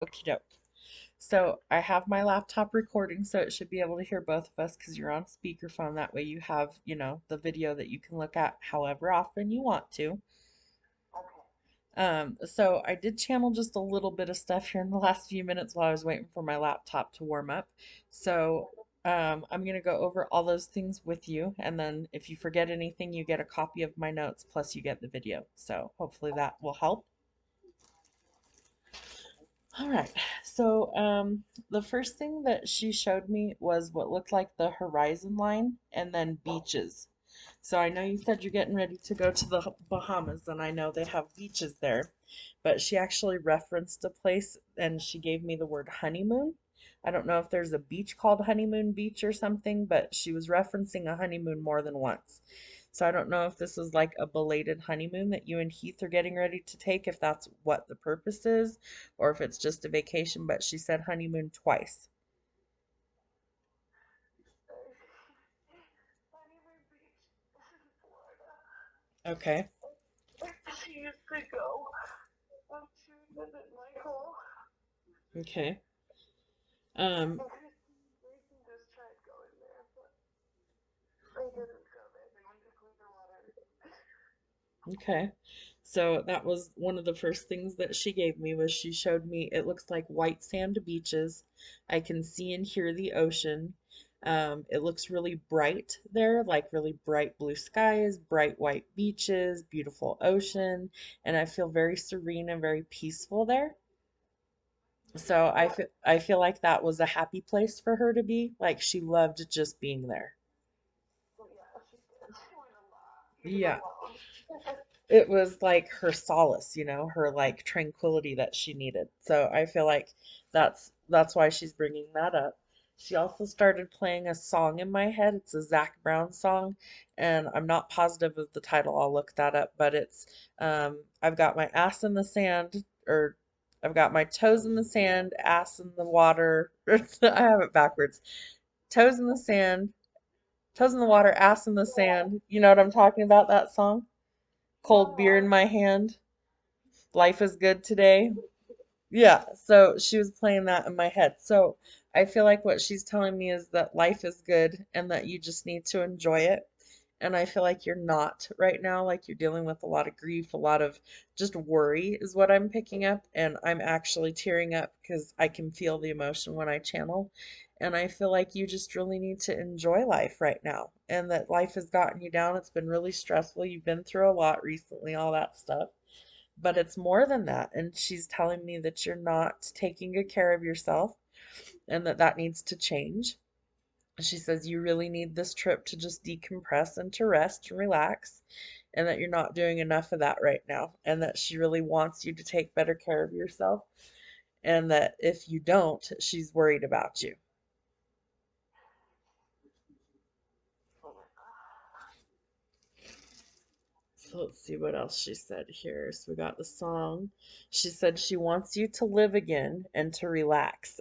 Okie doke. So I have my laptop recording, so it should be able to hear both of us because you're on speakerphone. That way you have, the video that you can look at however often you want to. So I did channel just a little bit of stuff here in the last few minutes while I was waiting for my laptop to warm up. So I'm gonna go over all those things with you, and then if you forget anything, you get a copy of my notes, plus you get the video. So hopefully that will help. All right, so the first thing that she showed me was what looked like the horizon line and then beaches. So I know you said you're getting ready to go to the Bahamas, and I know they have beaches there, but she actually referenced a place and she gave me the word honeymoon. I don't know if there's a beach called Honeymoon Beach or something, but she was referencing a honeymoon more than once. So I don't know if this is like a belated honeymoon that you and Heath are getting ready to take, if that's what the purpose is, or if it's just a vacation, but she said honeymoon twice. Honeymoon Beach in Florida. Okay. She used to go when she would visit Michael. Okay. Um, And Grayson just tried going there, but I didn't go there. They went to Clearwater. okay. So that was one of the first things that she gave me was she showed me it looks like white sand beaches. I can see and hear the ocean. It looks really bright there, like really bright blue skies, bright white beaches, beautiful ocean, and I feel very serene and very peaceful there. So Yeah, I feel like that was a happy place for her to be. Like she loved just being there. yeah, she did. She went a lot, even Yeah. alone. It was like her solace, her like tranquility that she needed. So I feel like that's why she's bringing that up. She also started playing a song in my head. It's a Zach Brown song, and I'm not positive of the title. I'll look that up, but it's I've got my ass in the sand, or I've got my toes in the sand, ass in the water. I have it backwards. Toes in the sand, toes in the water, ass in the sand. You know what I'm talking about, that song? Cold beer in Uh-huh. my hand. Life is good today. Yeah, so she was playing that in my head. So I feel like what she's telling me is that life is good and that you just need to enjoy it. And I feel like you're not right now, like you're dealing with a lot of grief, a lot of just worry is what I'm picking up. And I'm actually tearing up because I can feel the emotion when I channel. And I feel like you just really need to enjoy life right now and that life has gotten you down. It's been really stressful. You've been through a lot recently, all that stuff, but it's more than that. And she's telling me that you're not taking good care of yourself and that that needs to change. She says you really need this trip to just decompress and to rest and relax, and that you're not doing enough of that right now, and that she really wants you to take better care of yourself, and that if you don't, she's worried about you. So let's see what else she said here. So we got the song. She said she wants you to live again and to relax.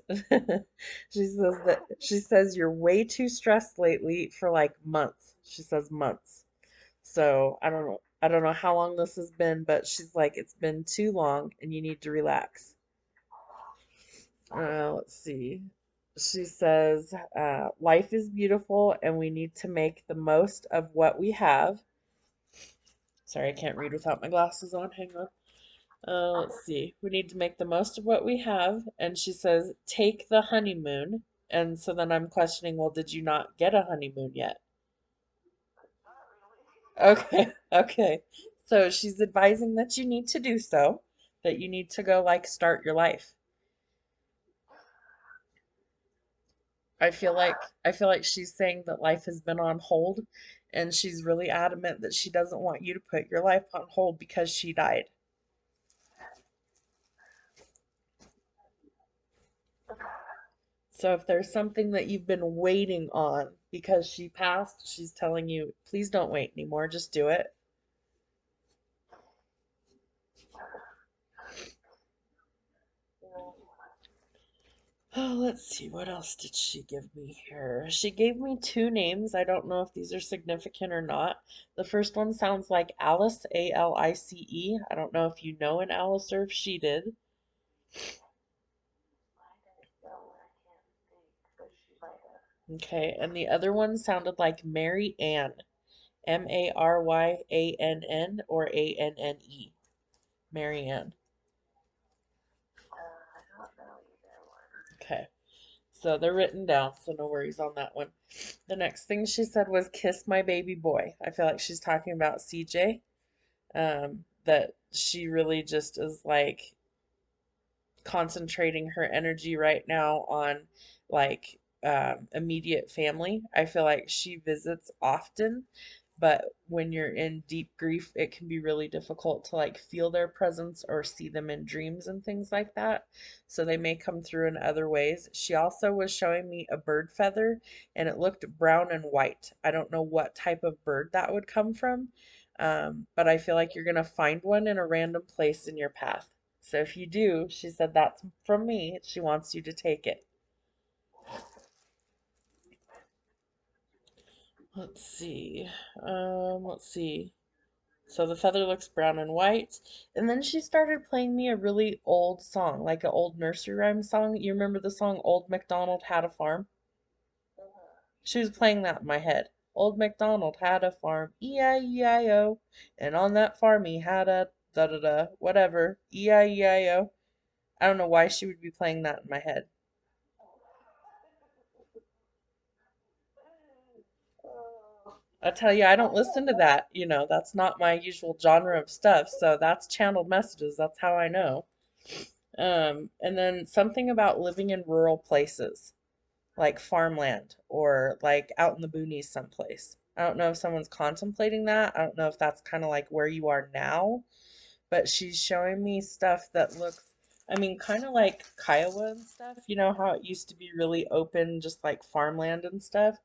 She says you're way too stressed lately for like months. She says months. So I don't know. I don't know how long this has been, but she's like it's been too long and you need to relax. Let's see. She says life is beautiful and we need to make the most of what we have. Sorry, I can't read without my glasses on. Hang on. Let's see. We need to make the most of what we have. And she says, take the honeymoon. And so then I'm questioning, well, did you not get a honeymoon yet? Not really. Okay, okay. So she's advising that you need to do so, that you need to go like start your life. I feel like she's saying that life has been on hold and she's really adamant that she doesn't want you to put your life on hold because she died. So if there's something that you've been waiting on because she passed, she's telling you, please don't wait anymore, just do it. Oh, let's see, what else did she give me here? She gave me two names. I don't know if these are significant or not. The first one sounds like Alice, Alice. I don't know if you know an Alice or if she did. Okay, and the other one sounded like Mary Ann. Maryann or Anne. Mary Ann. I don't know either one. Okay. So they're written down, so no worries on that one. The next thing she said was kiss my baby boy. I feel like she's talking about CJ. That she really just is like concentrating her energy right now on like immediate family. I feel like she visits often, but when you're in deep grief, it can be really difficult to like feel their presence or see them in dreams and things like that. So they may come through in other ways. She also was showing me a bird feather and it looked brown and white. I don't know what type of bird that would come from, but I feel like you're going to find one in a random place in your path. So if you do, she said that's from me. She wants you to take it. Let's see. Let's see. So the feather looks brown and white. And then she started playing me a really old song, like an old nursery rhyme song. You remember the song Old MacDonald Had a Farm? Uh-huh. She was playing that in my head. Old MacDonald had a farm, E-I-E-I-O, and on that farm he had a da-da-da, whatever, E-I-E-I-O. I don't know why she would be playing that in my head. Oh, I tell you, I don't I listen don't to know. that. That's not my usual genre of stuff. So that's channeled messages. That's how I know. And then something about living in rural places, like farmland or like out in the boonies someplace. I don't know if someone's contemplating that. I don't know if that's kind of like where you are now, but she's showing me stuff that looks, I mean, kind of like Kiowa and stuff. You know how it used to be really open, just like farmland and stuff?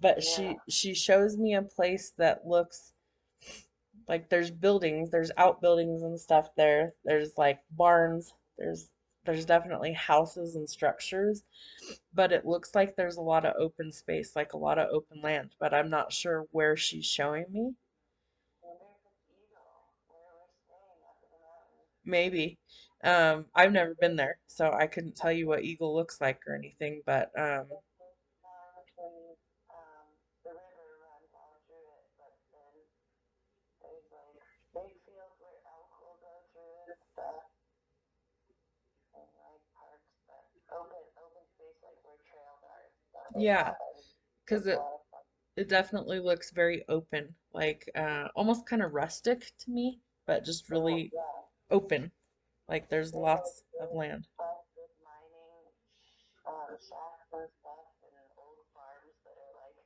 But Yeah. she shows me a place that looks like there's buildings, there's outbuildings and stuff there. There's like barns, there's definitely houses and structures, but it looks like there's a lot of open space, like a lot of open land, but I'm not sure where she's showing me. Wonder if it's Eagle, where we're staying up in the mountains. Maybe. I've never been there, so I couldn't tell you what Eagle looks like or anything, but It's this farm place, the river runs all through it, but then there's like big fields where elk will go through and stuff, and like parks, but open space like where trails are and stuff like yeah, that. And because it's a lot of fun. it definitely looks very open, like almost kind of rustic to me, but just Oh really yeah, open. Like there's there's like lots of big land. busted mining shacks and stuff, and old farms that are like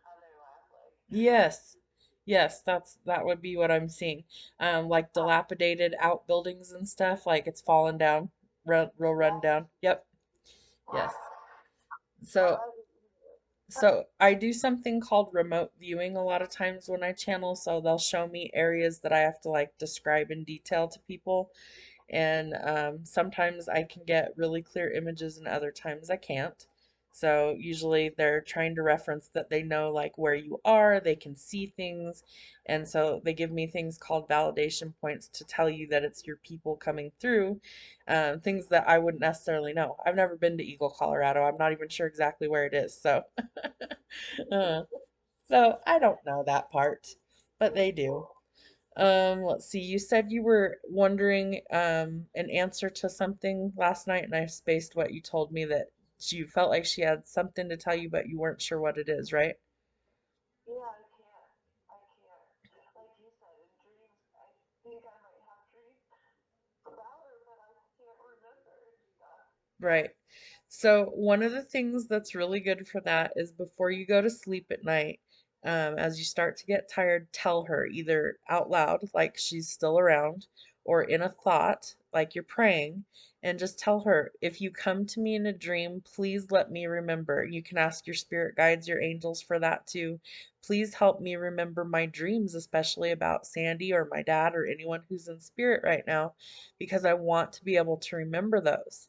on their last leg. Yes. Yes, that would be what I'm seeing. Like dilapidated outbuildings and stuff, like it's fallen down, real run Yeah, down. Yep. Yes. I So love it either. so I do something called remote viewing a lot of times when I channel, so they'll show me areas that I have to like describe in detail to people. And sometimes I can get really clear images and other times I can't. So usually they're trying to reference that they know like where you are, they can see things, and so they give me things called validation points to tell you that it's your people coming through, things that I wouldn't necessarily know. I've never been to Eagle, Colorado. I'm not even sure exactly where it is, so uh, so I don't know that part, but they do. Let's see. You said you were wondering an answer to something last night, and I spaced what you told me that you felt like she had something to tell you, but you weren't sure what it is, right? Yeah, I can't. I can't. Like you said, in dreams, I think I might have dreams about her, but I can't remember and stuff. Right. So one of the things that's really good for that is before you go to sleep at night, as you start to get tired, tell her either out loud, like she's still around, or in a thought, like you're praying, and just tell her, if you come to me in a dream, please let me remember. You can ask your spirit guides, your angels for that too. Please help me remember my dreams, especially about Sandy or my dad or anyone who's in spirit right now, because I want to be able to remember those.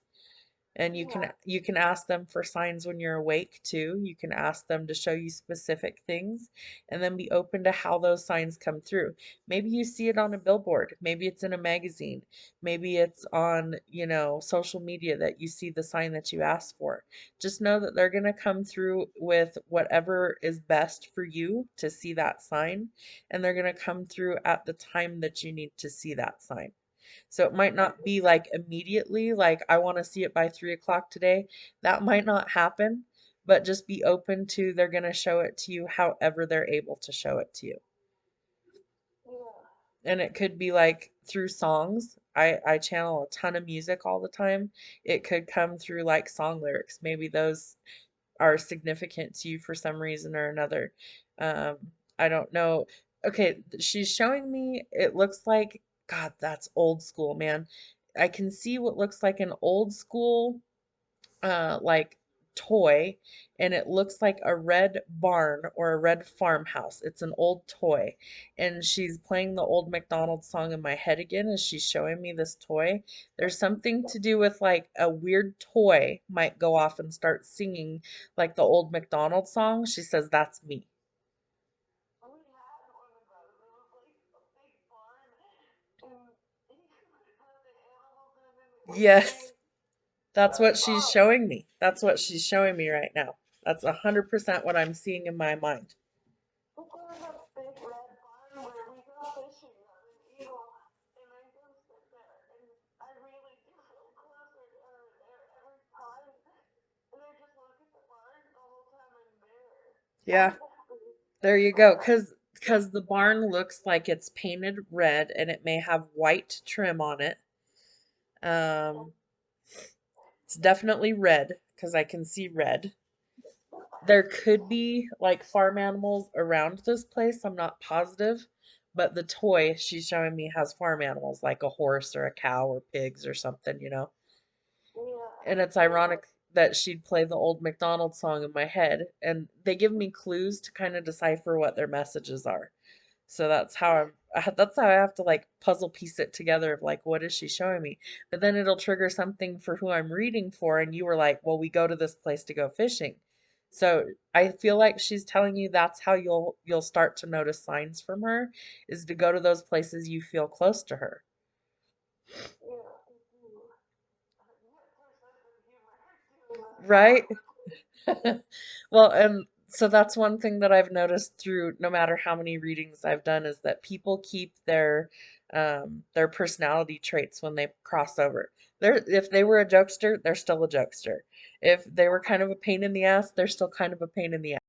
And Yeah. you can ask them for signs when you're awake too. You can ask them to show you specific things and then be open to how those signs come through. Maybe you see it on a billboard, maybe it's in a magazine, maybe it's on, social media that you see the sign that you asked for. Just know that they're going to come through with whatever is best for you to see that sign, and they're going to come through at the time that you need to see that sign. So it might not be like immediately, like I want to see it by 3 o'clock today. That might not happen, but just be open to they're going to show it to you however they're able to show it to you. Yeah. And it could be like through songs. I channel a ton of music all the time. It could come through like song lyrics. Maybe those are significant to you for some reason or another. Um, I don't know. Okay, she's showing me, it looks like, God, that's old school, man. I can see what looks like an old school like toy, and it looks like a red barn or a red farmhouse. It's an old toy, and she's playing the old McDonald song in my head again as she's showing me this toy. There's something to do with like a weird toy might go off and start singing like the old McDonald song. She says that's me. We had one of those. It was like a big barn, and you could put the animals in, and it would Yes, sing. that's That's what she's awesome. showing me. That's what she's showing me right now. That's 100% what I'm seeing in my mind. But there's a big red barn where we go fishing on an eagle, and I go sit there, and I really do feel closer to her there every time. And I just look at the barn the whole time I'm there. Yeah. There you go. Cause the barn looks like it's painted red and it may have white trim on it. Um, it's definitely red because I can see red. There could be like farm animals around this place. I'm not positive, but the toy she's showing me has farm animals like a horse or a cow or pigs or something. Yeah. And it's ironic that she'd play the old McDonald song in my head, and they give me clues to kind of decipher what their messages are. So that's how I have to like puzzle piece it together of like what is she showing me? But then it'll trigger something for who I'm reading for, and you were like, "Well, we go to this place to go fishing." So I feel like she's telling you that's how you'll start to notice signs from her, is to go to those places you feel close to her. Yeah. You have her sense of humor doing that. Right? Well, and so that's one thing that I've noticed through no matter how many readings I've done is that people keep their personality traits when they cross over. If they were a jokester, they're still a jokester. If they were kind of a pain in the ass, they're still kind of a pain in the ass.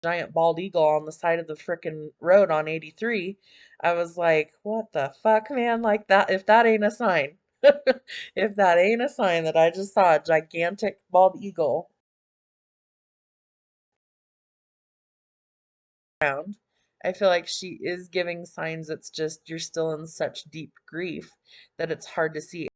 Giant bald eagle on the side of the frickin' road on 83. I was like, what the fuck, man? Like that, if that ain't a sign, if that ain't a sign that I just saw a gigantic bald eagle around. I feel like she is giving signs. It's just you're still in such deep grief that it's hard to see.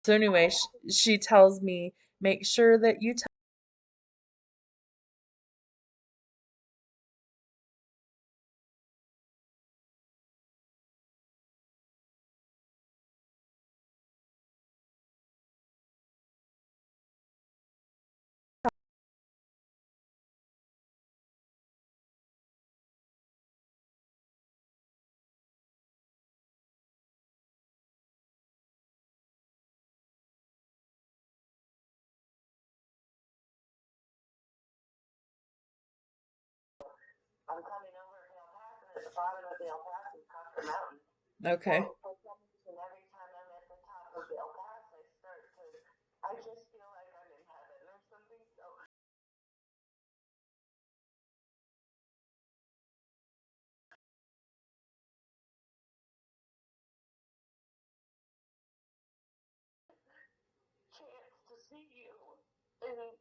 So anyway, she tells me, make sure that you tell I'm coming over to El Paso, and at the bottom of the El Paso is Custer Mountain. okay. So for some reason, every time I'm at the top of the El Paso, I just feel like I'm in heaven. see you. And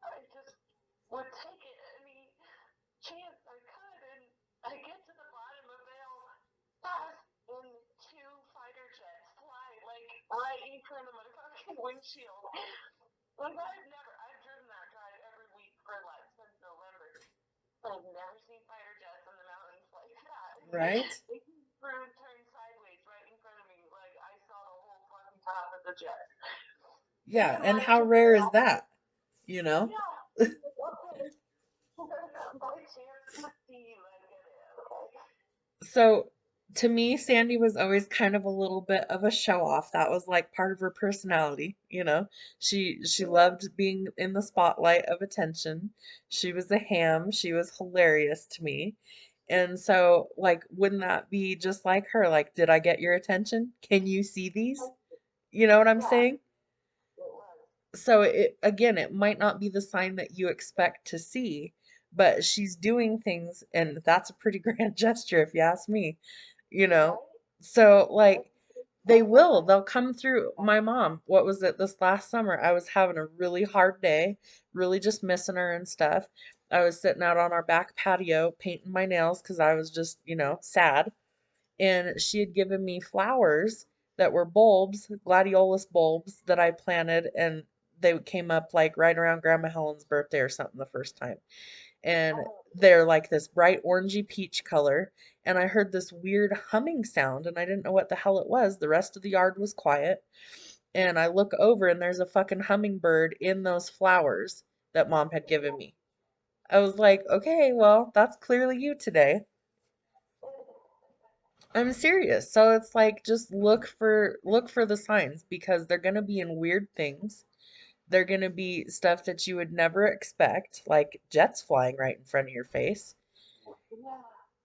I just would take it any chance I could. And I get to the bottom of Vale fast, and two fighter jets fly like right in front of my fucking windshield. Like I've driven that drive every week for like since November. I've never seen fighter jets in the mountains like that. Right? They flew and turned sideways right in front of me, like I saw the whole fucking top of the jet. Yeah, And and my how rare is that? You know? yeah, okay. My chance to see you, I get it. Okay. So to me, Sandy was always kind of a little bit of a show off. That was like part of her personality, you know. She loved being in the spotlight of attention. She was a ham. She was hilarious to me. And so, like, wouldn't that be just like her? Like, did I get your attention? Can you see these? You know what I'm Yeah, saying? it was. So it again, it might not be the sign that you expect to see, but she's doing things, and that's a pretty grand gesture if you ask me, you know. Right? So Right? like they'll come through. My mom, what was it this last summer? I was having a really hard day, really just missing her and stuff. I was sitting out on our back patio painting my nails because I was just, sad, and she had given me flowers that were bulbs, gladiolus bulbs that I planted, and they came up like right around Grandma Helen's birthday or something the first time. And Oh, they're like this bright orangey peach color. And I heard this weird humming sound, and I didn't know what the hell it was. The rest of the yard was quiet. And I look over, and there's a fucking hummingbird in those flowers that mom had given me. I was like, okay, well, that's clearly you today. I'm serious. So it's like just look for the signs because they're gonna be in weird things. They're gonna be stuff that you would never expect, like jets flying right in front of your face,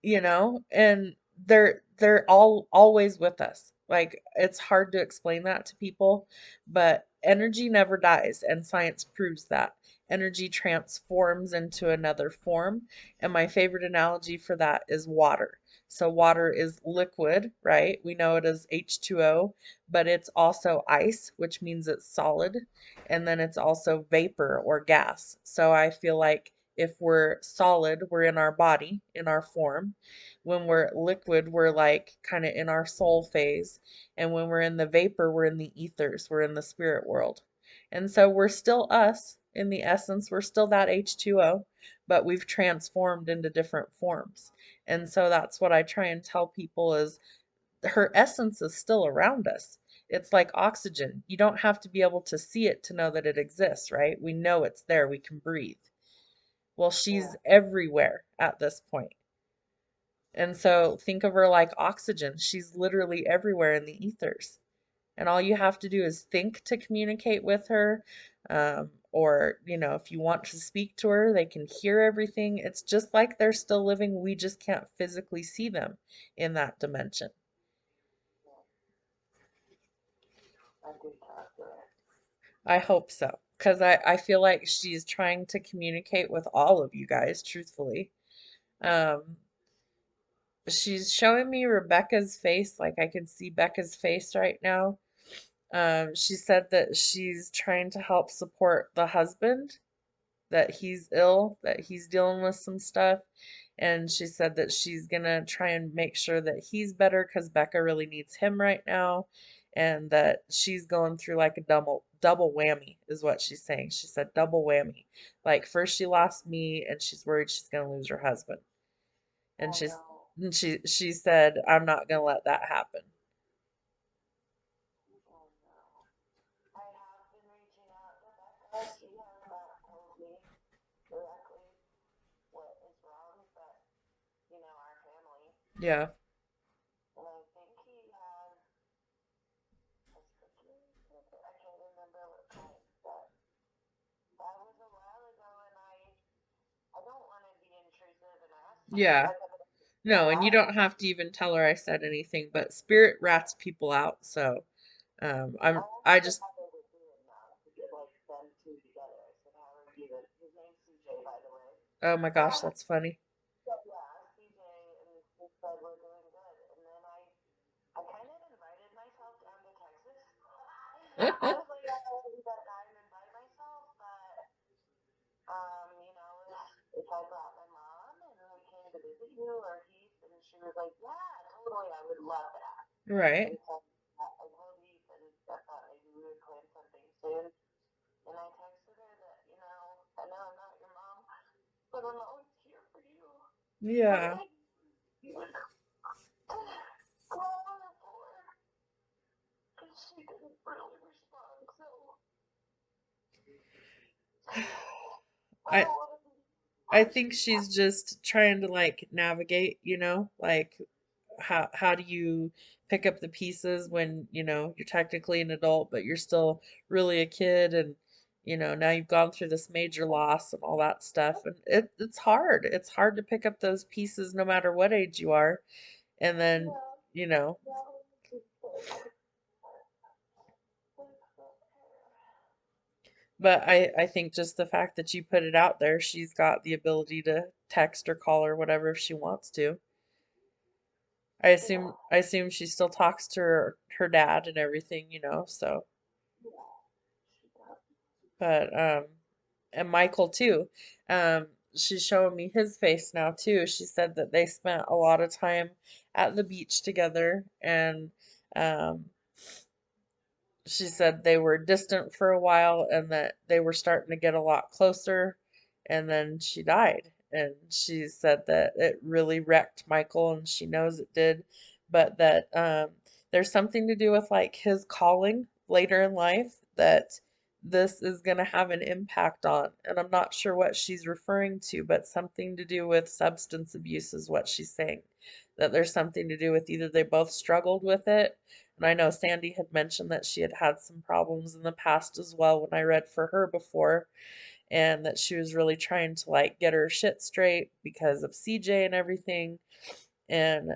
yeah. and they're all always with us. Like it's hard to explain that to people, but energy never dies, and science proves that. Energy transforms into another form, and my favorite analogy for that is water. So water is liquid, right? We know it as H2O, but it's also ice, which means it's solid, and then it's also vapor or gas. So I feel like if we're solid, we're in our body, in our form. When we're liquid, we're like kind of in our soul phase. And when we're in the vapor, we're in the ethers, we're in the spirit world. And so we're still us in the essence, we're still that H2O, but we've transformed into different forms. And so that's what I try and tell people is her essence is still around us. It's like oxygen. You don't have to be able to see it to know that it exists, right? We know it's there, we can breathe. Well, Yeah. she's everywhere at this point. And so think of her like oxygen. She's literally everywhere in the ethers. And all you have to do is think to communicate with her. Or, if you want to speak to her, they can hear everything. It's just like they're still living. We just can't physically see them in that dimension. Yeah. I did talk to her. I hope so. Because I feel like she's trying to communicate with all of you guys, truthfully. Um, she's showing me Rebecca's face, like I can see Becca's face right now. She said that she's trying to help support the husband, that he's ill, that he's dealing with some stuff. And she said that she's gonna try and make sure that he's better because Becca really needs him right now. And that she's going through like a double whammy is what she's saying. She said double whammy. Like first she lost me and she's worried she's gonna lose her husband. And Oh she's no. and she said, I'm not gonna let that happen. Oh no. I have been reaching out to Becca. She has not told me directly what is wrong, but our family. Yeah. And I think he has a sister. I can't remember what kind, but that was a while ago, and I don't want to be intrusive and ask Yeah. Becca No, and you that. don't have to even tell her I said anything, but spirit rats people out, so I I asked her just how they were doing now to get like them two together. I said, "How are you?" His name's CJ, by the way. oh my gosh, that's funny. So yeah, CJ, and he said we're doing good. And then I kind of invited myself down to Texas. I was like, oh, we got time to visit you or Heath? And she was like, yeah, totally, I would love that. Right. And so I told Heath and I thought maybe we would plan something soon. And I texted her that, I know I'm not your mom, but I'm always here for you. But Yeah. I you would call her for because she didn't really respond. So I I don't want to be I harsh. think she's just trying to like navigate, like how do you pick up the pieces when, you're technically an adult, but you're still really a kid and now you've gone through this major loss and all that stuff. And it's hard. It's hard to pick up those pieces no matter what age you are. And then, Yeah, you know, yeah, it's so but I think just the fact that you put it out there, she's got the ability to text or call or whatever if she wants to. I assume yeah, I assume she still talks to her dad and everything, so yeah, she does. but and Michael too. She's showing me his face now too. She said that they spent a lot of time at the beach together and um she said they were distant for a while and that they were starting to get a lot closer and then she died and she said that it really wrecked Michael and she knows it did but that there's something to do with like his calling later in life that this is going to have an impact on and I'm not sure what she's referring to but something to do with substance abuse is what she's saying that there's something to do with either they both struggled with it and I know Sandy had mentioned that she had had some problems in the past as well when I read for her before, and that she was really trying to like get her shit straight because of CJ and everything. And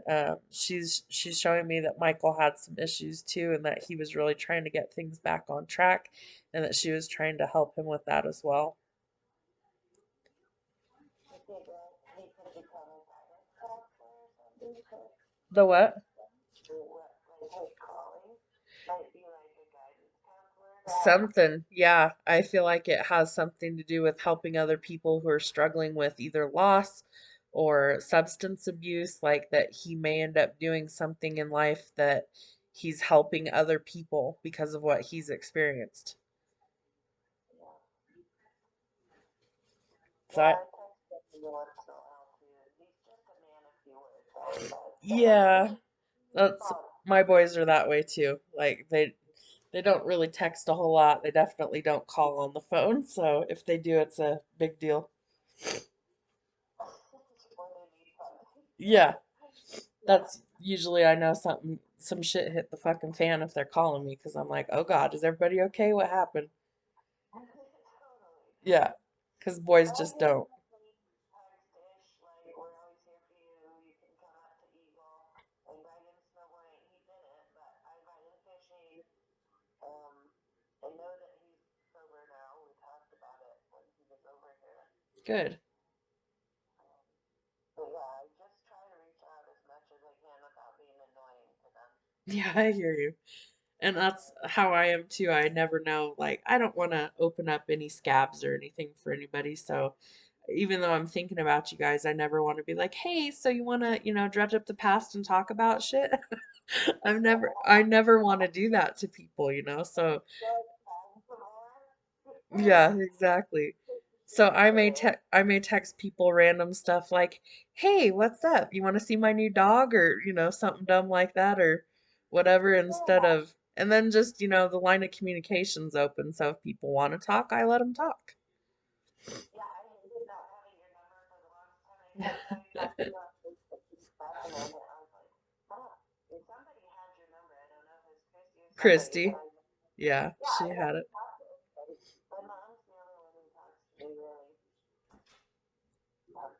she's showing me that Michael had some issues too, and that he was really trying to get things back on track, and that she was trying to help him with that as well. You think that he could become a guidance counselor or something? The what? Or what, like his calling might be like a guidance counselor to help. Something, yeah. I feel like it has something to do with helping other people who are struggling with either loss or substance abuse, like that he may end up doing something in life that he's helping other people because of what he's experienced. Yeah. So, Yeah, I text him once in a while too. He's just a man of few words, right? But yeah, that's um, my boys are that way too. Like they don't really text a whole lot. They definitely don't call on the phone, so if they do, it's a big deal. when they need something. Yeah. Yeah. That's usually I know some shit hit the fucking fan if they're calling me because I'm like, oh God, is everybody okay? What happened? Totally, Yeah, totally. because boys I just get don't. the same text-ish, like, we're always here for you, you can come out to Eagle, I invite him snowboarding, he didn't, but I invite him fishing, I know that he's sober now, we talked about it when he was over here, Good. um, but yeah, I just try to reach out as much as I can without being annoying to them. Yeah, I hear you. And that's how I am too. I never know, like, I don't want to open up any scabs or anything for anybody. So even though I'm thinking about you guys, I never want to be like, hey, so you want to, dredge up the past and talk about shit? I never want to do that to people. So Good time some more. yeah, exactly. So I may text people random stuff like, "Hey, what's up? You want to see my new dog?" or, something dumb like that or whatever instead Yeah, of and then just, the line of communication's open. So if people want to talk, I let them talk. yeah, I hated not having your number for the longest time. I even saw you talk to you on Facebook and stuff, and I was like, huh, if somebody had your number, I don't know if it's Christy or somebody, but Christy, yeah, yeah, she I had it. never talked to anybody. My mom's the only one who talks to me, really. Um,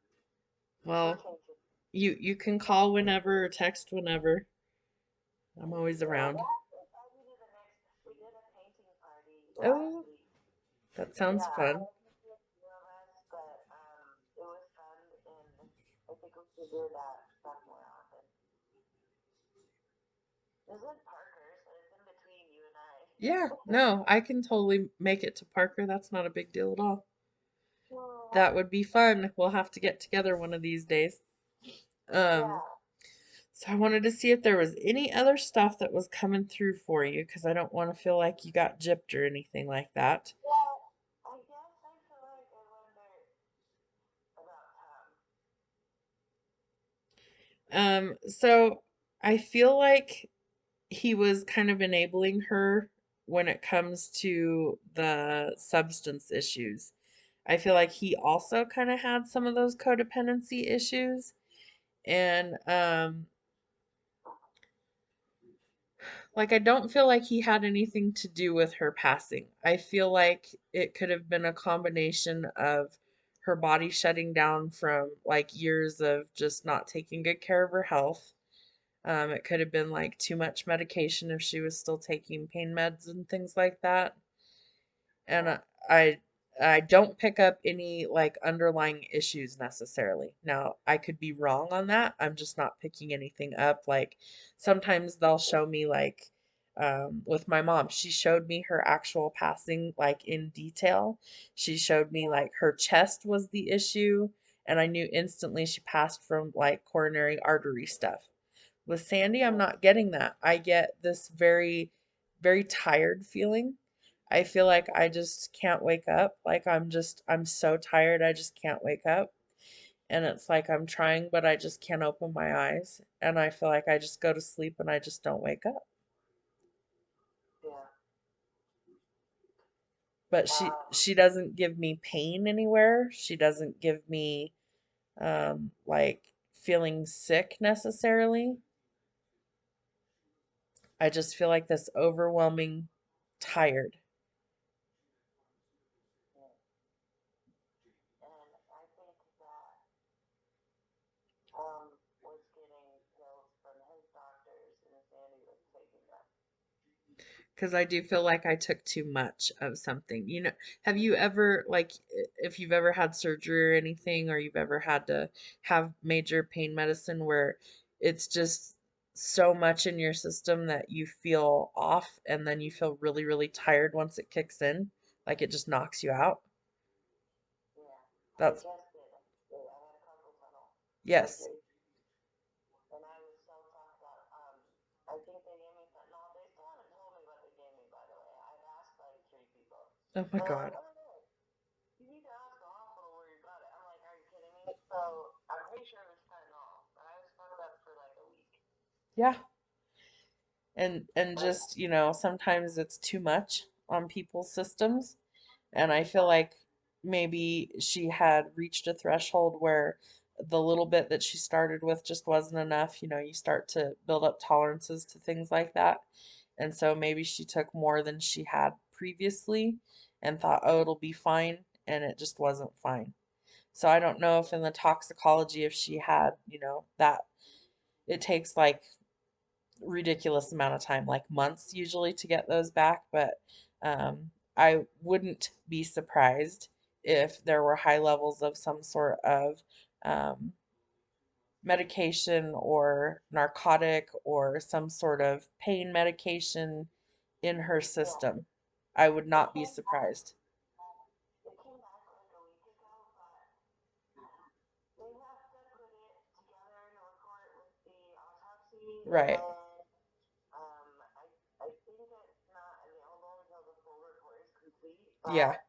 we're Well, changing. you can call whenever or text whenever. I'm always Yeah, around. they actually invited me to the next, we did a painting party last Oh, week. that sounds Yeah, fun. only a few of us, but it was fun, and I think we should do that stuff more often. This is Parker, so it's in between you and I. Yeah, no, I can totally make it to Parker. That's not a big deal at all. Oh, That would be fun. We'll have to get together one of these days. Um, Yeah. so I wanted to see if there was any other stuff that was coming through for you because I don't want to feel like you got gypped or anything like that. Yeah. I guess I feel like I wonder about Tom. So I feel like he was kind of enabling her when it comes to the substance issues. I feel like he also kind of had some of those codependency issues. And like I don't feel like he had anything to do with her passing. I feel like it could have been a combination of her body shutting down from like years of just not taking good care of her health. It could have been like too much medication if she was still taking pain meds and things like that. And Yeah. I I don't pick up any like underlying issues necessarily. Now, I could be wrong on that. I'm just not picking anything up. Like sometimes they'll show me like with my mom, she showed me her actual passing like in detail. She showed me Yeah. like her chest was the issue, and I knew instantly she passed from like coronary artery stuff. With Sandy, I'm Yeah. not getting that. I get this very, very tired feeling. I feel like I just can't wake up. Like I'm so tired, I just can't wake up. And it's like I'm trying, but I just can't open my eyes. And I feel like I just go to sleep and I just don't wake up. Yeah. But Um. she doesn't give me pain anywhere. She doesn't give me like feeling sick necessarily. I just feel like this overwhelming tired. Yeah. And I think that was getting pills from his doctors, and Sandy was taking them. Because I do feel like I took too much of something. You know, have you ever, like, if you've ever had surgery or anything, or you've ever had to have major pain medicine where it's just so much in your system that you feel off and then you feel really, really tired once it kicks in? Like it just knocks you out? Yeah. I That's, just did. I had a carpal tunnel yes. surgery, and I was so fucked up. I think they gave me fentanyl. They still haven't told me what they gave me, by the way. I've asked like three people, Oh my and they're like, God. "Oh no, you need to ask the hospital where you got it." I'm like, "Are you kidding me?" So I'm pretty sure it was fentanyl, but I was fucked up for like a week. Yeah. And just, you know, sometimes it's too much on people's systems. And I feel like maybe she had reached a threshold where the little bit that she started with just wasn't enough. You know, you start to build up tolerances to things like that. And so maybe she took more than she had previously and thought, oh, it'll be fine. And it just wasn't fine. So I don't know if in the toxicology, if she had, you know, that it takes like ridiculous amount of time, like months usually to get those back, but I wouldn't be surprised if there were high levels of some sort of um, medication or narcotic or some sort of pain medication in her Yeah, system. I would it not be came back. surprised. It came back like a week ago, but they have to put it together in a report with the autopsy, Right. and I think it's not available until the full report is complete. Yeah. But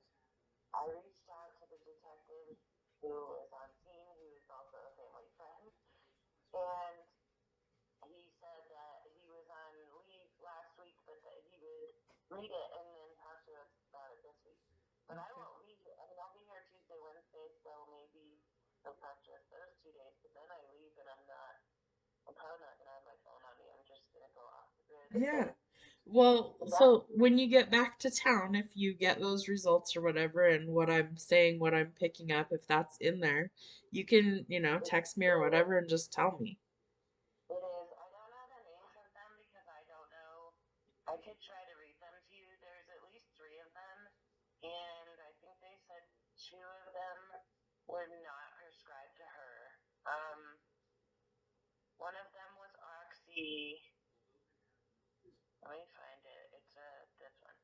I reached out to the detective who was on scene, who is also a family friend, and he said that he was on leave last week, but that he would read it and then talk to us about it this week. But I Okay. won't be here. I mean, I'll be here Tuesday, Wednesday, so maybe he'll talk to us those 2 days. But then I leave, and I'm not. I'm probably not gonna have my phone on me. I'm just gonna go off the grid. Yeah. Well, And that, so when you get back to town, if you get those results or whatever, and what I'm saying, what I'm picking up, if that's in there, you can, you know, text me or whatever and just tell me. it is. I don't know the names of them because I don't know. I could try to read them to you. There's at least three of them, and I think they said two of them were not prescribed to her. One of them was oxy. Let me find it. It's this one.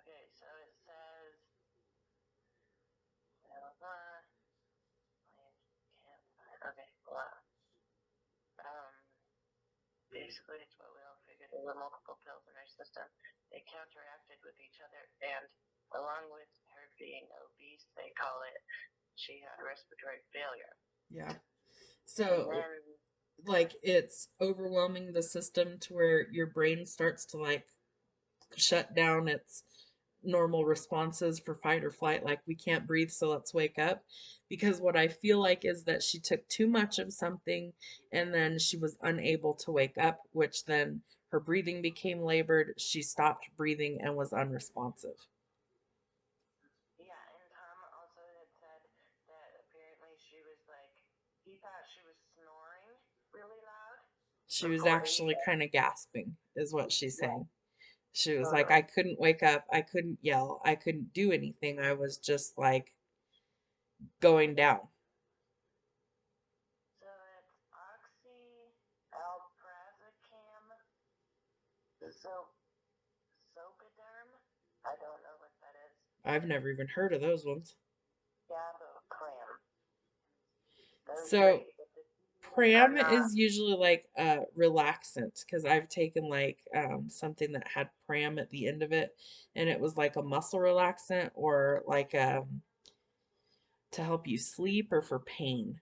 Okay, so it says. I can't find. Okay, hold on. basically, it's what we all figured. There were multiple pills in her system. They counteracted with each other, and along with her being obese, they call it, she had respiratory failure. Yeah. And So, then, like, it's overwhelming the system to where your brain starts to, like, shut down its normal responses for fight or flight, like we can't breathe, so let's wake up. Because what I feel like is that she took too much of something and then she was unable to wake up, which then her breathing became labored. She stopped breathing and was unresponsive. yeah, and Tom also had said that apparently she was like, he thought she was snoring really loud She was before he actually said, kind of gasping, is what she's yeah, saying. She was like, totally. I couldn't wake up, I couldn't yell, I couldn't do anything. I was just like going down. So it's oxyalprazolam, so socoderm. I don't know what that is. I've never even heard of those ones. Gabocram. That was So great. But these are Pram not. is usually like a relaxant because I've taken like something that had Pram at the end of it, and it was like a muscle relaxant or like to help you sleep or for pain.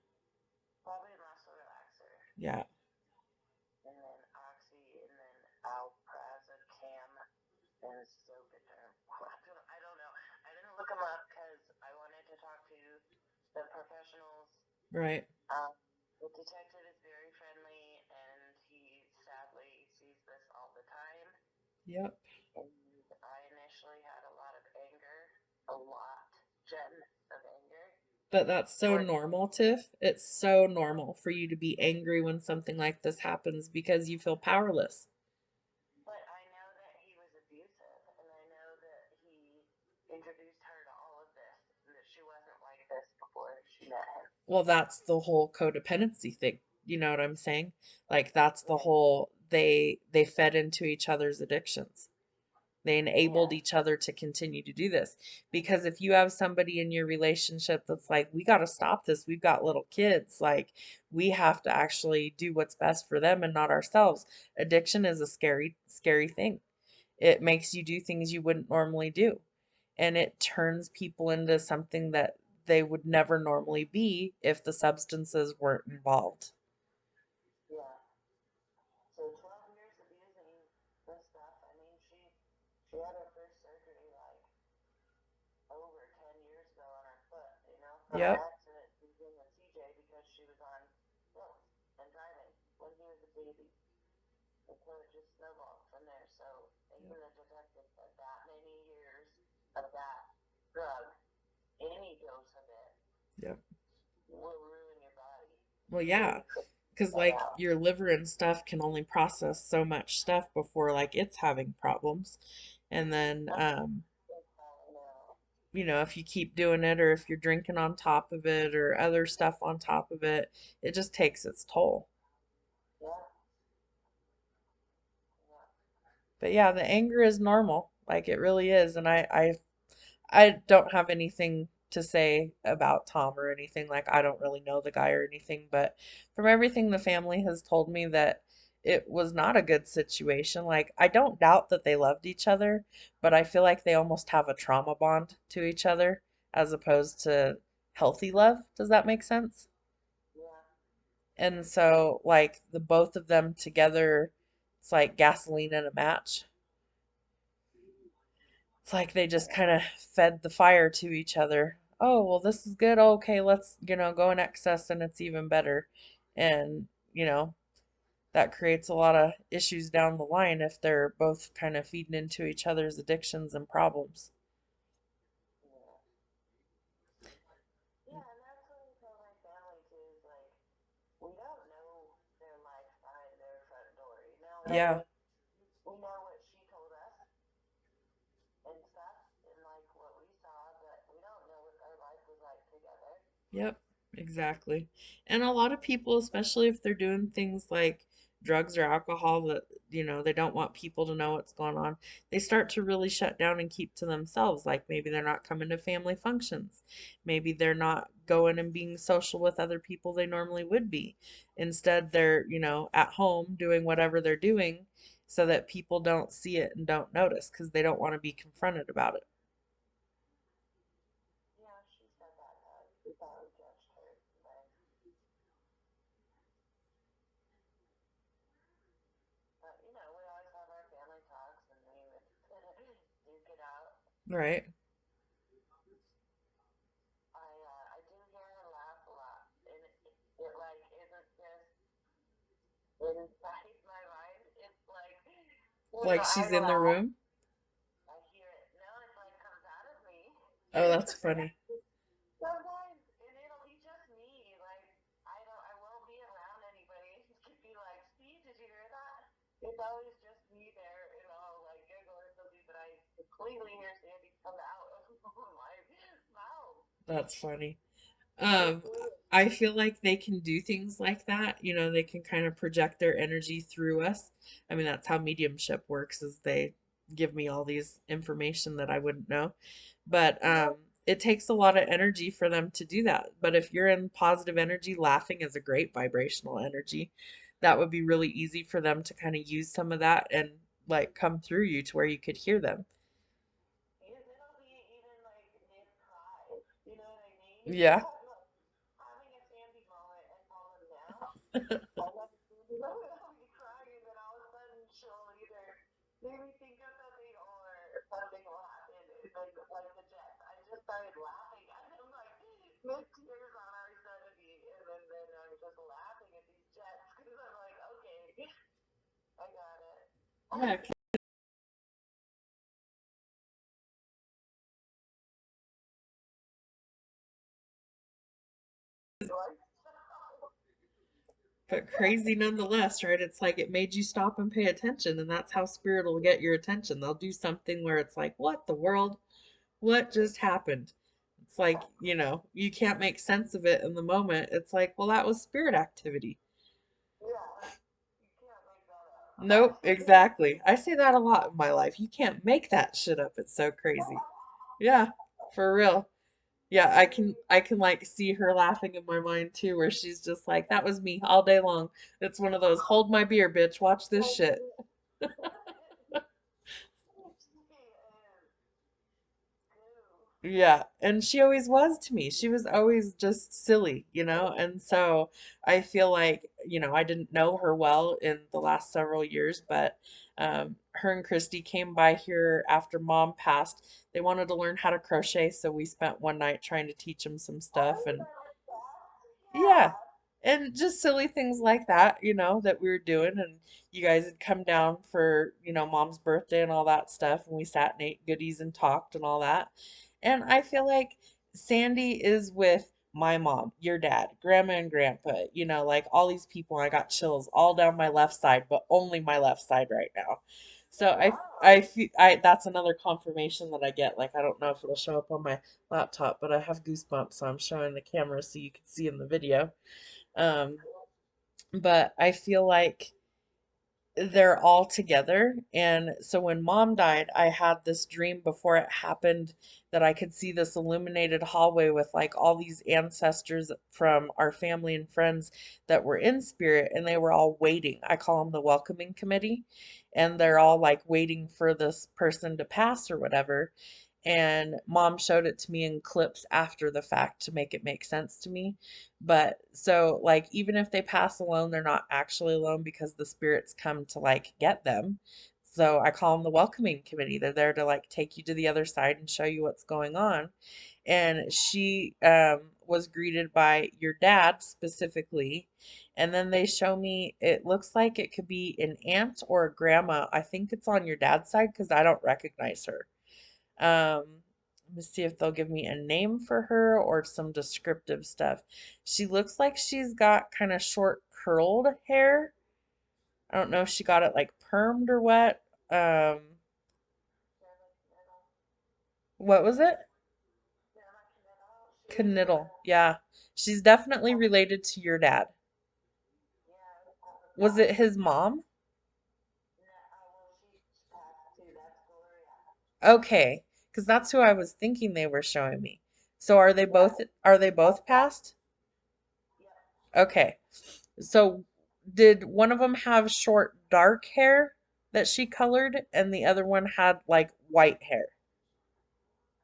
Probably a muscle relaxer. Yeah, And then oxy, and then alprazolam, and socoderm. I don't know. I didn't look them up because I wanted to talk to the professionals. right. Um, the detective is very friendly, and he sadly sees this all the time. Yep. And I initially had a lot of anger, a lot, Jen, of anger But that's so towards, normal, Tiff. It's so normal for you to be angry when something like this happens because you feel powerless. but I know that he was abusive, and I know that he introduced her to all of this, and that she wasn't like this before she met him. Well, that's the whole codependency thing. You know what I'm saying? Like that's the Yeah, whole they fed into each other's addictions. They enabled yeah, each other to continue to do this. Because if you have somebody in your relationship that's like, we got to stop this, we've got little kids, like, we have to actually do what's best for them and not ourselves. Addiction is a scary, scary thing. It makes you do things you wouldn't normally do. And it turns people into something that they would never normally be if the substances weren't involved. yeah. So 12 years of using this stuff. I mean, she had her first surgery like over 10 years ago on her foot, from an Yep, accident using a CJ because she was on pills and driving when he was a baby. And so it just snowballed from there. So even yep, the detective said that many years of that drug, any dose of it, yep. will ruin your body Well, before yeah. you figure Because, that like, out. your liver and stuff can only process so much stuff before, like, it's having problems. And then, That's all I know. if you keep doing it or if you're drinking on top of it or other stuff on top of it, it just takes its toll. Yeah, yeah, But yeah, the anger is normal. Like, it really is. And I don't have anything to say about Tom or anything. Like, I don't really know the guy or anything, but from everything the family has told me that it was not a good situation. Like, I don't doubt that they loved each other, but I feel like they almost have a trauma bond to each other as opposed to healthy love. Does that make sense? yeah. And so, like, the both of them together, it's like gasoline in a match. It's like they just kind of fed the fire to each other. Oh, well, this is good. Okay, let's, go in excess and it's even better. And, that creates a lot of issues down the line if they're both kind of feeding into each other's addictions and problems. Yeah. Yeah, and that's what I tell my family too, is like, we don't know their life behind their front door. Yeah, We know what she told us and stuff, and like what we saw, but we don't know what their life was like together. yep, exactly. And a lot of people, especially if they're doing things like drugs or alcohol, that they don't want people to know what's going on, they start to really shut down and keep to themselves. Like maybe they're not coming to family functions. Maybe they're not going and being social with other people they normally would be. Instead, they're, at home doing whatever they're doing so that people don't see it and don't notice because they don't want to be confronted about it. Yeah, she said that we thought we judged her today. But we always have our family talks and we would duke it out. Right. I do hear her laugh a lot, and it like isn't just inside my mind. It's like Like I she's in the laugh, room. I hear it. No, it's like comes out of me. Oh, that's funny. Sometimes, and it'll be just me. Like I won't be around anybody. It could be like, Steve, did you hear that? It's always just me there, and I'll like giggle or something, but I completely hear Sandy come out of my mouth. That's funny. Um, I feel like they can do things like that. They can kind of project their energy through us. I mean, that's how mediumship works, is they give me all these information that I wouldn't know. But it takes a lot of energy for them to do that. But if you're in positive energy, laughing is a great vibrational energy. That would be really easy for them to kind of use some of that and like come through you to where you could hear them. It'll be even like mid cry. You know what I mean? Yeah. I'm like having a Sandy moment and calm them down. I have a Sandy moment, I'll be crying, and then all of a sudden she'll either make me think of something or something will happen. And then, like the Jets, I just started laughing at them, like mid tears on our 70, and then I'm just laughing at these Jets because I'm like, okay, I got it. Yeah. But crazy nonetheless, right? It's like it made you stop and pay attention, and that's how spirit will get your attention. They'll do something where it's like, what the world? What just happened? It's like, you can't make sense of it in the moment. It's like, well, that was spirit activity. Yeah, you can't make that Nope, up. exactly. I say that a lot in my life. You can't make that shit up. It's so crazy. Yeah, for real. Yeah, I can like see her laughing in my mind too, where she's just like, that was me all day long. It's one of those hold my beer, bitch, watch this shit. Yeah, and she always was to me. She was always just silly. And so I feel like, I didn't know her well in the last several years, but her and Christy came by here after mom passed. They wanted to learn how to crochet, so we spent one night trying to teach them some stuff Oh, and I like that. yeah. Yeah. And just silly things like that, that we were doing. And you guys had come down for mom's birthday and all that stuff. And we sat and ate goodies and talked and all that. And I feel like Sandy is with my mom, your dad, grandma and grandpa, like all these people. I got chills all down my left side, but only my left side right now. So I Wow. feel that's another confirmation that I get. Like I don't know if it'll show up on my laptop, but I have goosebumps, so I'm showing the camera so you can see in the video. Um, but I feel like they're all together. And so when mom died, I had this dream before it happened that I could see this illuminated hallway with like all these ancestors from our family and friends that were in spirit, and they were all waiting. I call them the welcoming committee, and they're all like waiting for this person to pass or whatever. And mom showed it to me in clips after the fact to make it make sense to me. But so, like, even if they pass alone, they're not actually alone because the spirits come to like get them. So I call them the welcoming committee. They're there to like take you to the other side and show you what's going on. And she was greeted by your dad specifically. And then they show me it looks like it could be an aunt or a grandma. I think it's on your dad's side because I don't recognize her. Let me see if they'll give me a name for her or some descriptive stuff. She looks like she's got kind of short curled hair. I don't know if she got it like permed or what. Um, They're like middle. what was it? They're like middle. She's Kniddle. Yeah. She's definitely related to your dad. yeah, I would Was thought. it his mom? Okay, because that's who I was thinking they were showing me. So Yeah, are they both passed? yep. Okay. So did one of them have short dark hair that she colored and the other one had like white hair?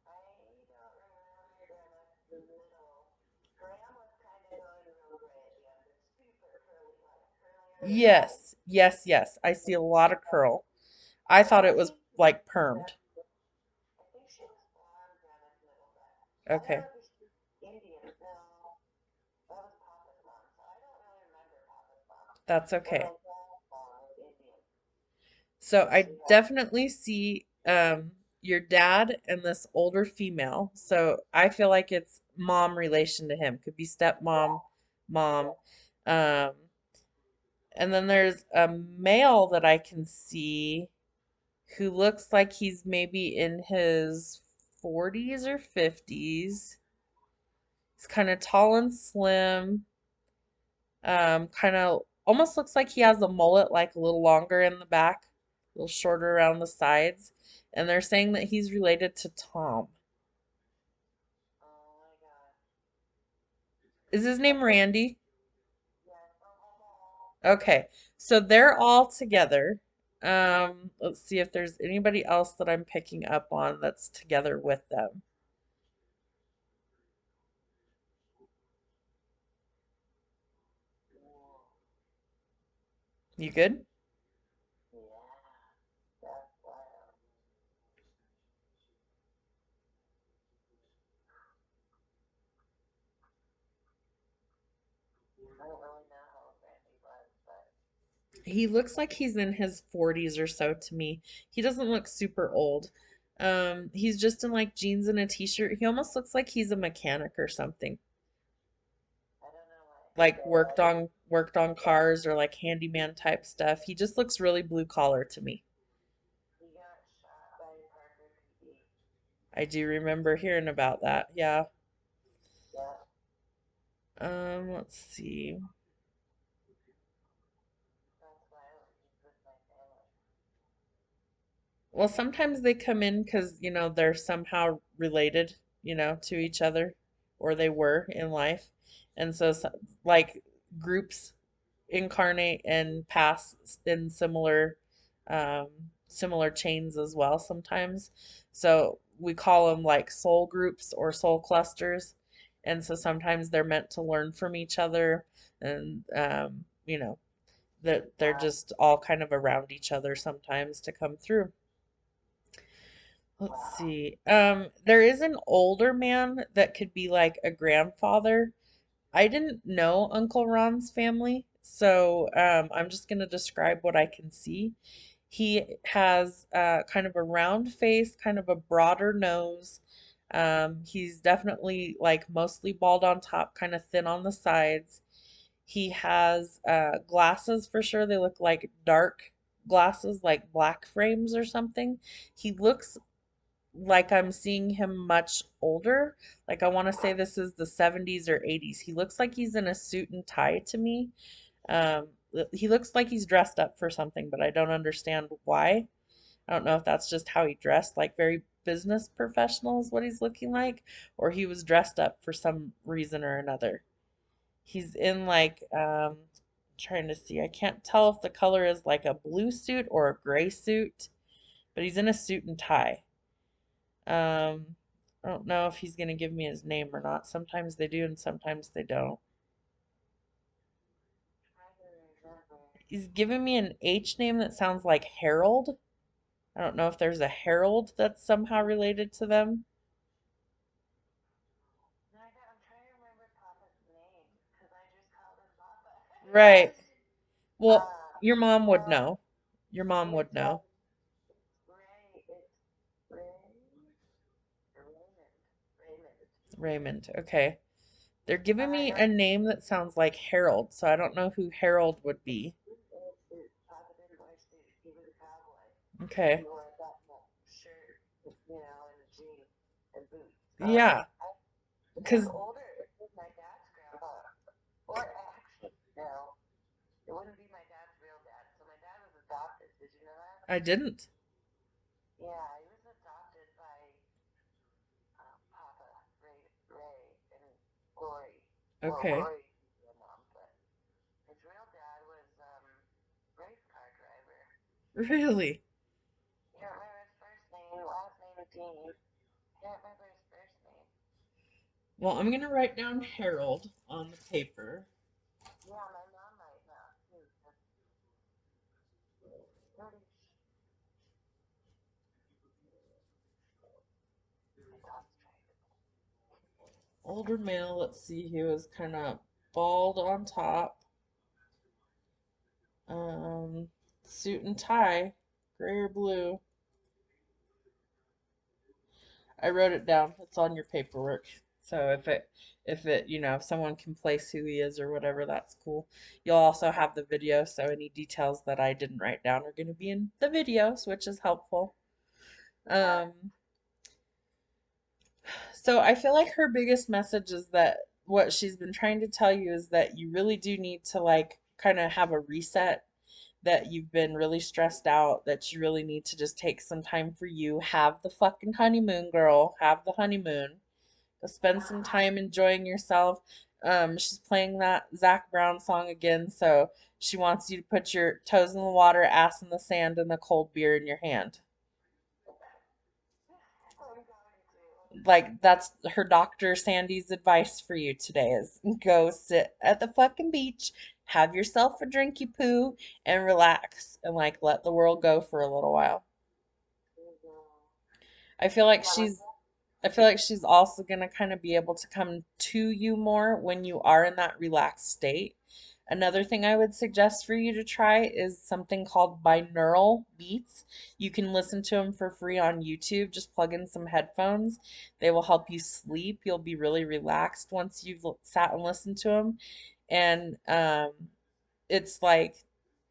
I don't remember Grandma's middle. Grandma was kind of going real gray at the end, but super curly, like curlier than mine. Yes, yes, yes. I see a lot of curl. I thought I it was think, like yeah, permed. I think she was blonde, Grandma's middle, but I don't Okay, know if she's Indian. No, that was Papa's mom, so I don't really remember Papa's mom. that's But okay. my dad's mom was Indian, So so I she had, definitely see your dad and this older female. So I feel like it's mom relation to him. Could be stepmom, mom. Um, and then there's a male that I can see who looks like he's maybe in his 40s or 50s. He's kind of tall and slim. Kind of almost looks like he has a mullet, like a little longer in the back, a little shorter around the sides. And they're saying that he's related to Tom. oh my God. Is his name Randy? Yes, oh, Okay, so they're all together. Let's see if there's anybody else that I'm picking up on that's together with them. whoa, You good? yeah, that's wild. I don't really know how old Randy was, but He looks like he's in his 40s or so to me. He doesn't look super old. He's just in like jeans and a t-shirt. He almost looks like he's a mechanic or something. I don't know why. Like worked on cars or like handyman type stuff. He just looks really blue collar to me. He got shot by Parker PD. I do remember hearing about that. Yeah. Yeah, Let's see. that's why he's with my family. Well, sometimes they come in because, they're somehow related, to each other, or they were in life. And so, like, groups incarnate and pass in um, similar chains as well sometimes. So we call them like soul groups or soul clusters. And so sometimes they're meant to learn from each other, and that they're Wow, just all kind of around each other sometimes to come through. Let's wow. see. There is an older man that could be like a grandfather. I didn't know Uncle Ron's family, so I'm just gonna describe what I can see. He has kind of a round face, kind of a broader nose. He's definitely like mostly bald on top, kind of thin on the sides. He has glasses for sure. They look like dark glasses, like black frames or something. He looks like I'm seeing him much older. Like I want to say this is the 70s or 80s. He looks like he's in a suit and tie to me. Um, he looks like he's dressed up for something, but I don't understand why. I don't know if that's just how he dressed, like very business professional is what he's looking like, or he was dressed up for some reason or another. He's in like trying to see. I can't tell if the color is like a blue suit or a gray suit, but he's in a suit and tie. Um, I don't know if he's gonna give me his name or not. Sometimes they do and sometimes they don't. Trying to remember. He's giving me an H name that sounds like Harold. I don't know if there's a Harold that's somehow related to them. No, I'm trying to remember Papa's name because I just called him Papa. Right. Well, uh, your mom would well, know. Your mom would it's know. Ray. It's Ray. Raymond. Raymond. Raymond. Okay. They're giving I me know a name that sounds like Harold, so I don't know who Harold would be. suit. Papa didn't wear suit. He was a cowboy. He Okay. wore a button-up shirt, and a jean and boots. Yeah, I think because older it was my dad's grandpa, or actually no, it wouldn't be my dad's real dad. So my dad was adopted. Did you know that? I didn't. Yeah, he was adopted Well, Okay. Roy used to be a mom, but his real dad was race car driver. Really? Can't remember his first name, last name Dean. Can't remember his first name. Well, I'm gonna write down Harold on the paper. Yeah, my mom might know too. 'Cause pretty my dog's trying to. Older male, let's see, he was kind of bald on top. Um, Suit and tie, gray or blue. I wrote it down. It's on your paperwork. So if someone can place who he is or whatever, that's cool. You'll also have the video, so any details that I didn't write down are going to be in the videos, which is helpful. Yeah, Um, so I feel like her biggest message is that what she's been trying to tell you is that you really do need to like kind of have a reset, that you've been really stressed out, that you really need to just take some time for you. Have the fucking honeymoon, girl. Have the honeymoon. Go spend some time enjoying yourself. She's playing that Zach Brown song again, so she wants you to put your toes in the water, ass in the sand, and a cold beer in your hand. I'm going to. Like that's her doctor Sandy's advice for you today is go sit at the fucking beach, have yourself a drinky poo, and relax and like let the world go for a little while. I feel like Yeah, my she's I feel like she's also going to kind of be able to come to you more when you are in that relaxed state. Another thing I would suggest for you to try is something called binaural beats. You can listen to them for free on YouTube. Just plug in some headphones. They will help you sleep. You'll be really relaxed once you've sat and listened to them. And it's like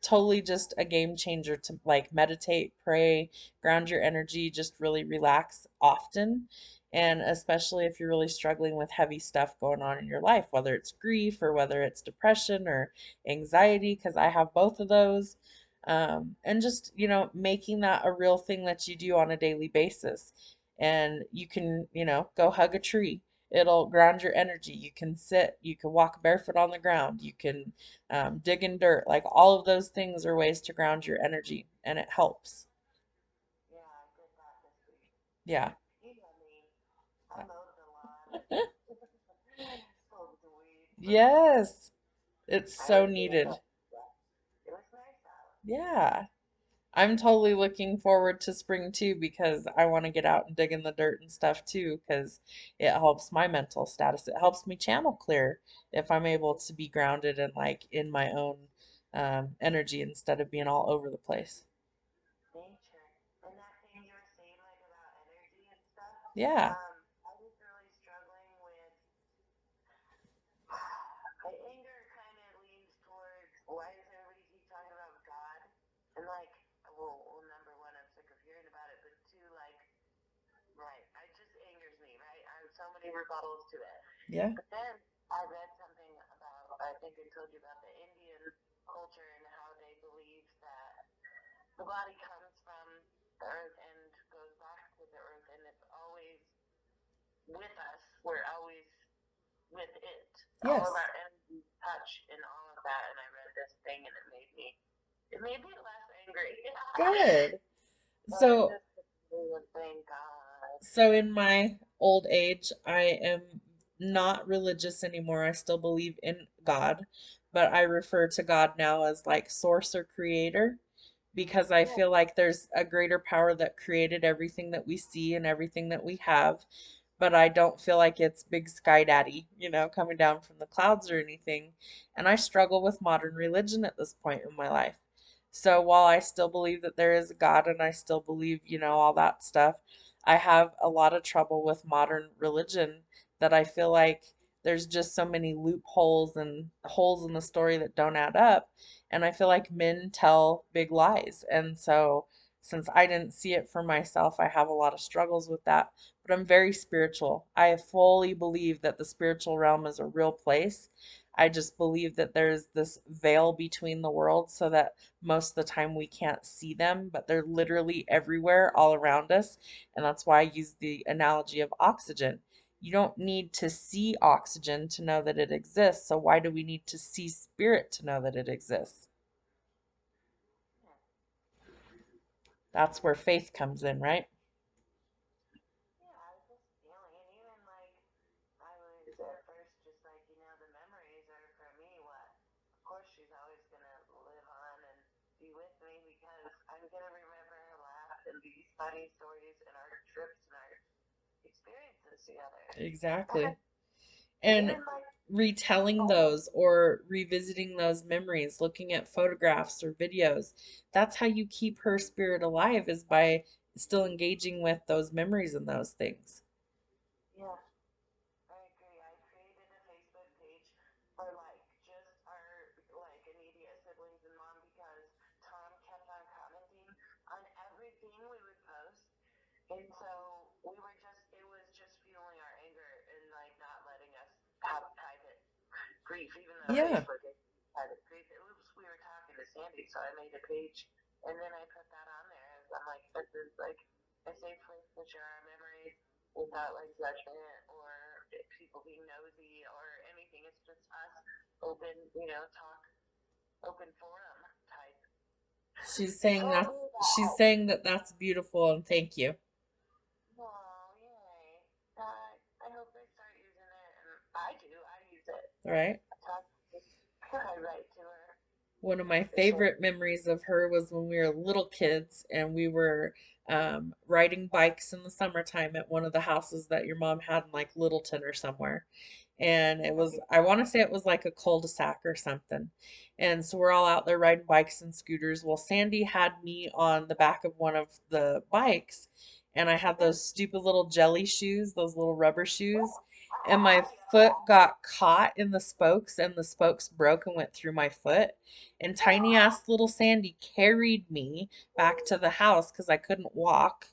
totally just a game changer to like meditate, pray, ground your energy, just really relax often. And especially if you're really struggling with heavy stuff going on in your life, whether it's grief or whether it's depression or anxiety, because I have both of those. And just, making that a real thing that you do on a daily basis. And you can, go hug a tree. It'll ground your energy. You can sit, you can walk barefoot on the ground, you can dig in dirt. Like all of those things are ways to ground your energy, and it helps. yeah, I did that this week. Yeah. You know me. I mowed the lawn and smoked the weed, but Yes, it's I so was doing needed. that. Yeah, it was nice out. Yeah. I'm totally looking forward to spring too because I want to get out and dig in the dirt and stuff too because it helps my mental status. It helps me channel clear if I'm able to be grounded and like in my own energy instead of being all over the place. Nature. And that thing you were saying, like about energy and stuff, Yeah. I was really struggling with my anger kind of leans towards why does everybody keep talking about God? And like, well, number one, I'm sick of hearing about it, but two, like, right, it just angers me, right? I have so many rebuttals to it. Yeah. But then I read something about, I think I told you about the Indian culture and how they believe that the body comes from the earth and goes back to the earth, and it's always with us. We're always with it. All of Yes. our energy, touch, and all of that. And I read this thing, and it made me less angry. Good. But I So just was thank God. So in my old age, I am not religious anymore. I still believe in God, but I refer to God now as like source or creator because I Yeah, feel like there's a greater power that created everything that we see and everything that we have. But I don't feel like it's Big Sky Daddy, coming down from the clouds or anything. And I struggle with modern religion at this point in my life. So while I still believe that there is a God and I still believe, all that stuff, I have a lot of trouble with modern religion that I feel like there's just so many loopholes and holes in the story that don't add up. And I feel like men tell big lies. And so, since I didn't see it for myself, I have a lot of struggles with that. But I'm very spiritual. I fully believe that the spiritual realm is a real place. I just believe that there's this veil between the worlds so that most of the time we can't see them, but they're literally everywhere all around us. And that's why I use the analogy of oxygen. You don't need to see oxygen to know that it exists. So why do we need to see spirit to know that it exists? Yeah. That's where faith comes in, right? Yeah, I was just feeling, and even like I was at first just like, the memories are for me what, of course she's always gonna live on and be with me because I'm gonna remember her laugh and these funny stories and our trips and our experiences together. Exactly. And And even like, retelling oh those or revisiting those memories, looking at photographs or videos, that's how you keep her spirit alive, is by still engaging with those memories and those things. yeah, I agree. I created a Facebook page for like just our like immediate siblings and mom because Tom kept on commenting on everything we would post. And so it was just fueling our anger and like not letting us have private grief, even though Yeah. Facebook is private grief. We were talking to Sandy, so I made a page and then I put that on there. As I'm like, this is like a safe place to share our memories without like judgment or people being nosy or anything. It's just us open, talk, open forum type. She's So saying I'll that's do she's that. saying that that's beautiful and thank you. Oh, yay. I hope they start using it. And I do. I use it. Right? I talk I write to her. One of my For sure. favorite memories of her was when we were little kids and we were riding bikes in the summertime at one of the houses that your mom had in like Littleton or somewhere. And it was, I want to say it was like a cul-de-sac or something. And so we're all out there riding bikes and scooters. Well, Sandy had me on the back of one of the bikes, and I had those stupid little jelly shoes, those little rubber shoes, and my foot got caught in the spokes, and the spokes broke and went through my foot. And tiny ass little Sandy carried me back to the house because I couldn't walk.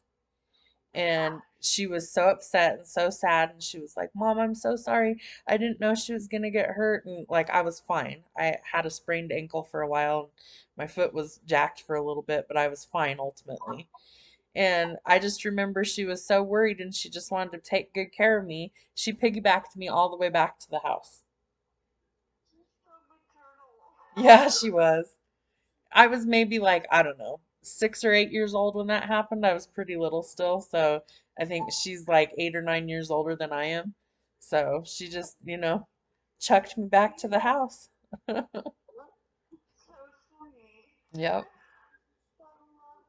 And she was so upset and so sad. And she was like, Mom, I'm so sorry. I didn't know she was going to get hurt. And like, I was fine. I had a sprained ankle for a while. My foot was jacked for a little bit, but I was fine ultimately. And I just remember she was so worried and she just wanted to take good care of me. She piggybacked me all the way back to the house. She's so maternal. Yeah, she was. I was maybe like, I don't know, 6 or 8 years old when that happened. I was pretty little still. So I think she's like 8 or 9 years older than I am. So she just, chucked me back to the house. So sweet. Yep. I love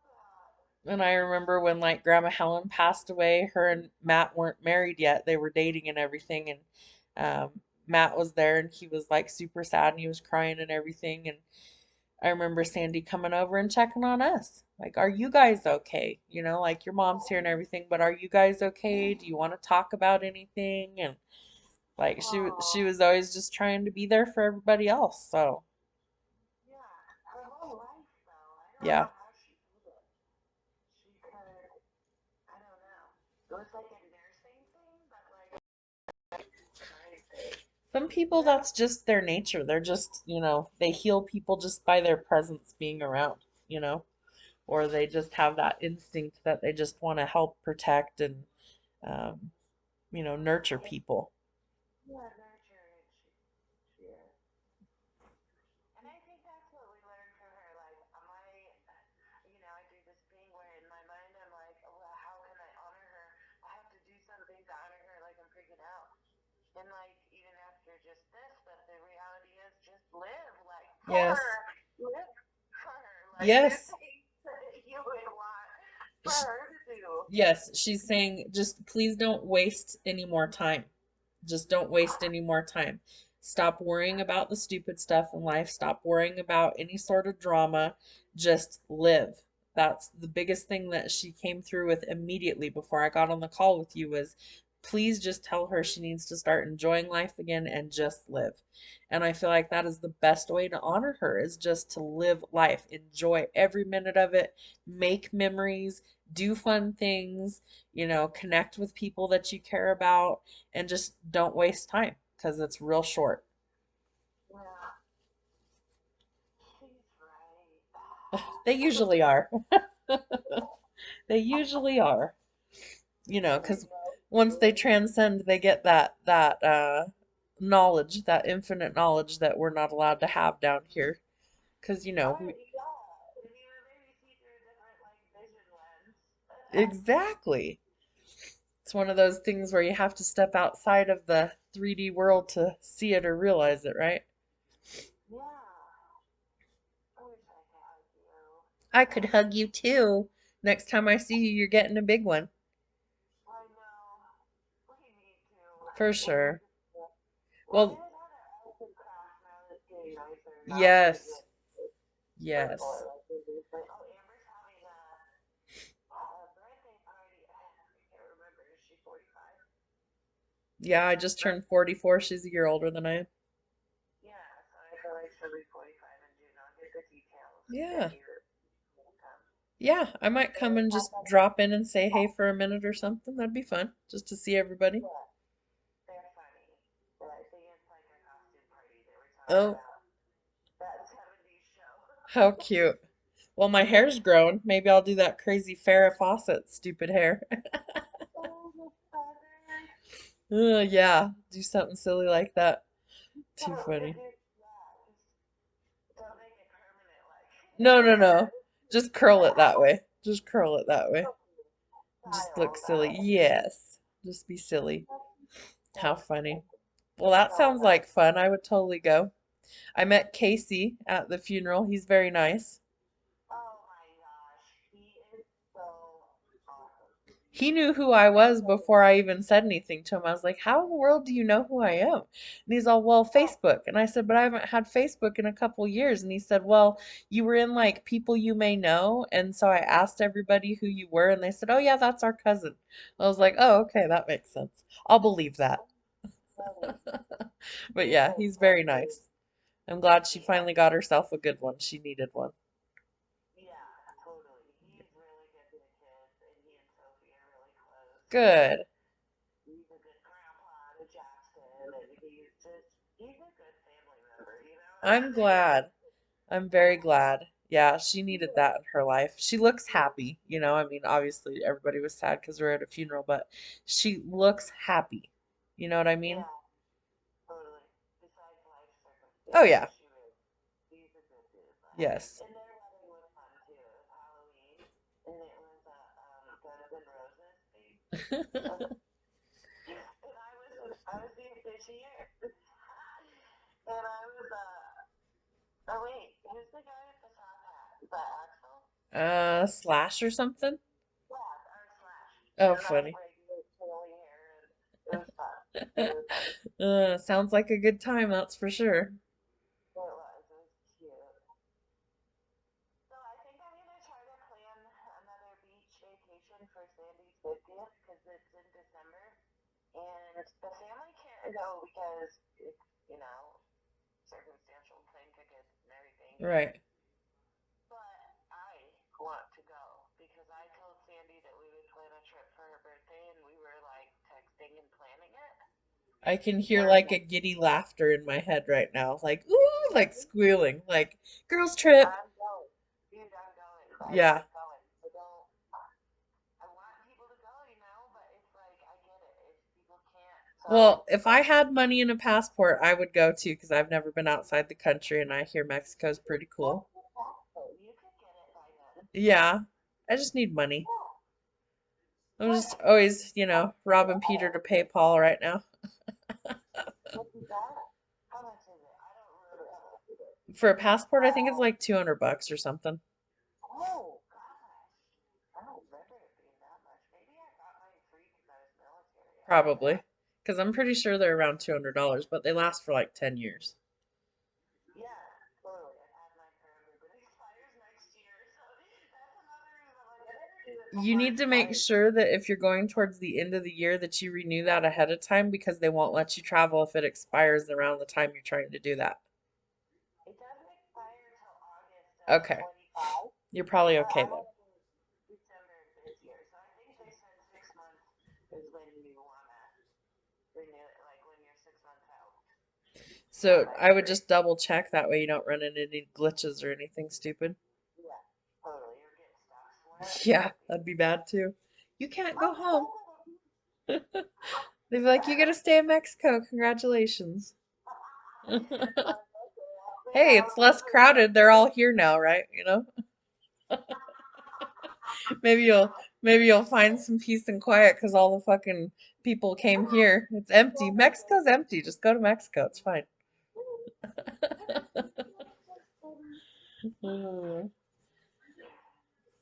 that. And I remember when like Grandma Helen passed away, her and Matt weren't married yet. They were dating and everything. And Matt was there and he was like super sad and he was crying and everything. And I remember Sandy coming over and checking on us. Like, are you guys okay? Like your mom's here and everything, but are you guys okay? Do you want to talk about anything? And like she Oh, was always just trying to be there for everybody else. So, yeah. Her whole life, though. I don't yeah. know how she did it. She could, I don't know. It was like a nursing thing, but like crazy. Some people that's just their nature. They're just, they heal people just by their presence being around, you know, or they just have that instinct that they just want to help protect and um, nurture people. Yeah, nurturing. She is. And I think that's what we learned from her. Like, I do this thing where in my mind I'm like, oh, well, how can I honor her? I have to do something to honor her. Like, I'm freaking out. And like, even after just this, but the reality is just live like for Yes. her. Live for her. Like, do Yes. things that you would want for Sh- her to do. Yes, she's saying just please don't waste any more time. Just don't waste any more time. Stop worrying about the stupid stuff in life. Stop worrying about any sort of drama. Just live. That's the biggest thing that she came through with immediately before I got on the call with you was please just tell her she needs to start enjoying life again and just live. And I feel like that is the best way to honor her is just to live life, enjoy every minute of it, make memories, do fun things, connect with people that you care about, and just don't waste time because it's real short. Yeah, she's right. They usually are. They usually are, because I know. Once they transcend, they get that knowledge, that infinite knowledge that we're not allowed to have down here. Because, Right, yeah. And maybe see through a different like vision lens. exactly. It's one of those things where you have to step outside of the 3D world to see it or realize it, right? Yeah. I wish I could hug you. I could hug you too. Next time I see you, you're getting a big one. I know. We need to. For We need sure. to. We're Well, gonna have our arts and crafts now that's getting nicer. Now that we yes. get Yes. sprinkler, like we do. But oh, Amber's having a birthday party. I can't remember. Is she 45? Yeah, I just turned 44. She's a year older than I am. Yeah, so I feel like she'll be 45 in June. I'll get the details if Yeah. you will come. Yeah, I might come and just drop in and say hey for a minute or something. That'd be fun, just to see everybody. Yeah, they're funny. But I think it's like a costume party. They were talking Oh, about that 70s show. how cute. Well, my hair's grown. Maybe I'll do that crazy Farrah Fawcett stupid hair. Oh, the feathers. Yeah, do something silly like that. Too Oh, if funny. you, yeah, just don't make it permanent like No, no, your no. hair. Just curl it that way. Just curl it that way. Just look Style silly. that. Yes. Just be silly. How That's funny. Well, that so sounds fun. like fun. I would totally go. I met Casey at the funeral. He's very nice. Oh my gosh, he is so awesome. He knew who I was before I even said anything to him. I was like, "How in the world do you know who I am?" And he's all, "Well, Facebook." And I said, "But I haven't had Facebook in a couple years." And he said, "Well, you were in like people you may know." And so I asked everybody who you were, and they said, "Oh, yeah, that's our cousin." I was like, "Oh, okay, that makes sense. I'll believe that." Funny. But He yeah, is he's so very sweet. nice. I'm glad she Yeah. finally got herself a good one. She needed one. Yeah, totally. He's really good to the kids, and he and Sophie are really close. And Good. he's a good grandpa to Jackson, and he's a good family member, you know? I'm glad. I'm very glad. Yeah, she needed that in her life. She looks happy, I mean, obviously everybody was sad because we're at a funeral, but she looks happy. You know what I mean? Yeah, totally. Besides life Oh circumstances, yeah. he's a good dude. Yes. And their wedding was fun too. It was Halloween, and it was a Guns N' Roses theme. And I was the officiator, and I was oh wait, who's the guy with the top hat? Is that Axel? Slash or something? Slash, our Slash. Oh, And I was funny. regular curly hair, and it was fun. It was fun. Sounds like a good time, that's for sure. It was cute. So I think I'm gonna try to plan another beach vacation for Sandy's 50th because it's in December, and the family can't go because it's circumstantial plane tickets and everything. Right. But I want to go because I told Sandy that we would plan a trip for her birthday, and we were like texting and planning it. I can hear And like a giddy laughter in my head right now. Like, ooh, like squealing. Like, girls trip. I'm going, dude. I'm going. I Yeah. love going. I don't. I want people to go, but it's like I get it if people can't. So Well, if I had money and a passport, I would go too because I've never been outside the country and I hear Mexico's pretty cool. what's the passport? You could get it by then. Yeah, I just need money. Yeah. I'm What? just always, robbing Peter to pay Paul right now. What is that? How much is it? I don't remember how much it is. For a passport, I think it's like 200 bucks or something. Oh gosh, I don't remember it being that much. Maybe I got mine free because I was military. I don't know. Probably. Because I'm pretty sure they're around $200, but they last for like 10 years. Yeah, totally. I've had mine forever, but it expires next year, so that's another reason I'm like, I better do this You before it need to make expires. sure that if you're going towards the end of the year that you renew that ahead of time because they won't let you travel if it expires around the time you're trying to do that. It doesn't expire until August of Okay. 25, You're probably but I okay then. want to do December of this year. So I think they said 6 months is when you want to renew it, like when you're 6 months out. But So I I would think, just double check that way you don't run into any glitches or anything stupid. yeah, totally. You're getting stuck somewhere. That Yeah, would be. that'd be bad too. You can't Oh, go home. speaking of the beach. They'd be like, you get to stay in Mexico. Congratulations. They Hey, all it's less hopefully they crowded. They're all here now, right? Maybe you'll maybe you'll find some peace and quiet because all the fucking people came here. It's empty. Mexico's empty. Just go to Mexico. It's fine. Mm.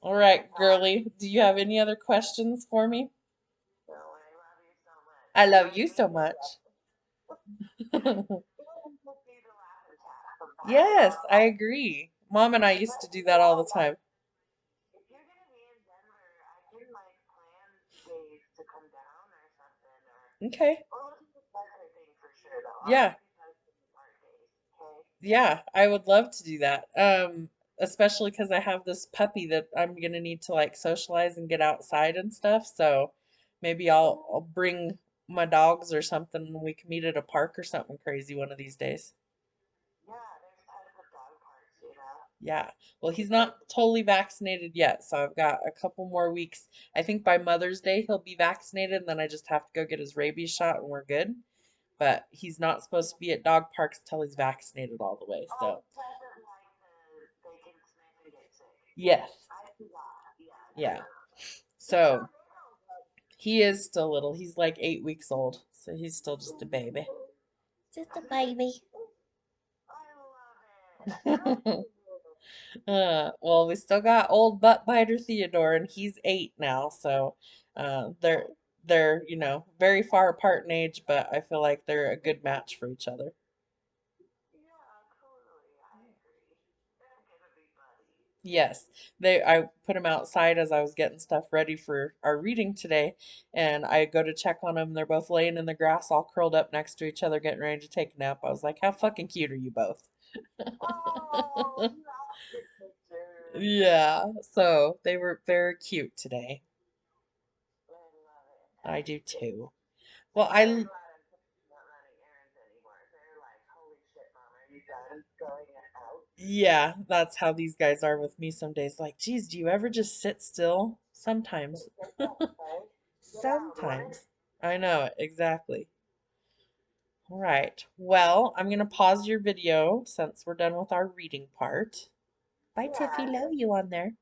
All right, girly. Do you have any other questions for me? No, I love you so much. I You love and you me so just much. just need to laugh and chat sometimes. Yes, I agree. Mom and I used But to do that all the time. if you're gonna be in Denver, I can like plan days to come down or something, Okay. or we'll do the Parker thing for sure though. I'll Yeah. keep you posted on our days, okay? Yeah, I would love to do that. Especially because I have this puppy that I'm gonna need to like socialize and get outside and stuff. So maybe I'll bring my dogs or something and we can meet at a park or something crazy one of these days. Yeah, there's tons of dog parks, you know. Yeah. Well, he's not totally vaccinated yet, so I've got a couple more weeks. I think by Mother's Day he'll be vaccinated, and then I just have to go get his rabies shot and we're good. But he's not supposed to be at dog parks till he's vaccinated all the way. Oh, So, he doesn't like they can sniff and get sick. yes. I forgot. Yeah, no, Yeah. no, no. He's so So, little, but he is still little. He's like 8 weeks old, so he's still just a baby. Just a baby. I love it. Good for you. Well, we still got old butt biter Theodore, and he's 8 now, so they're very far apart in age, but I feel like they're a good match for each other. Yeah, totally. I agree. They're gonna be buddies. Yes, I put them outside as I was getting stuff ready for our reading today, and I go to check on them. They're both laying in the grass, all curled up next to each other, getting ready to take a nap. I was like, how fucking cute are you both? Oh, you have good pictures. Yeah, so they were very cute today. I love it. I do too. Well, They're I glad I'm not running errands anymore. They're like, holy shit, mom, are you done going out? yeah, that's how these guys are with me some days. Like, geez, do you ever just sit still? Sometimes. Right? Get out, woman. Sometimes. I know, exactly. All right. Well, I'm going to pause your video since we're done with our reading part. Bye, Tiffy. Yeah, Love you on there.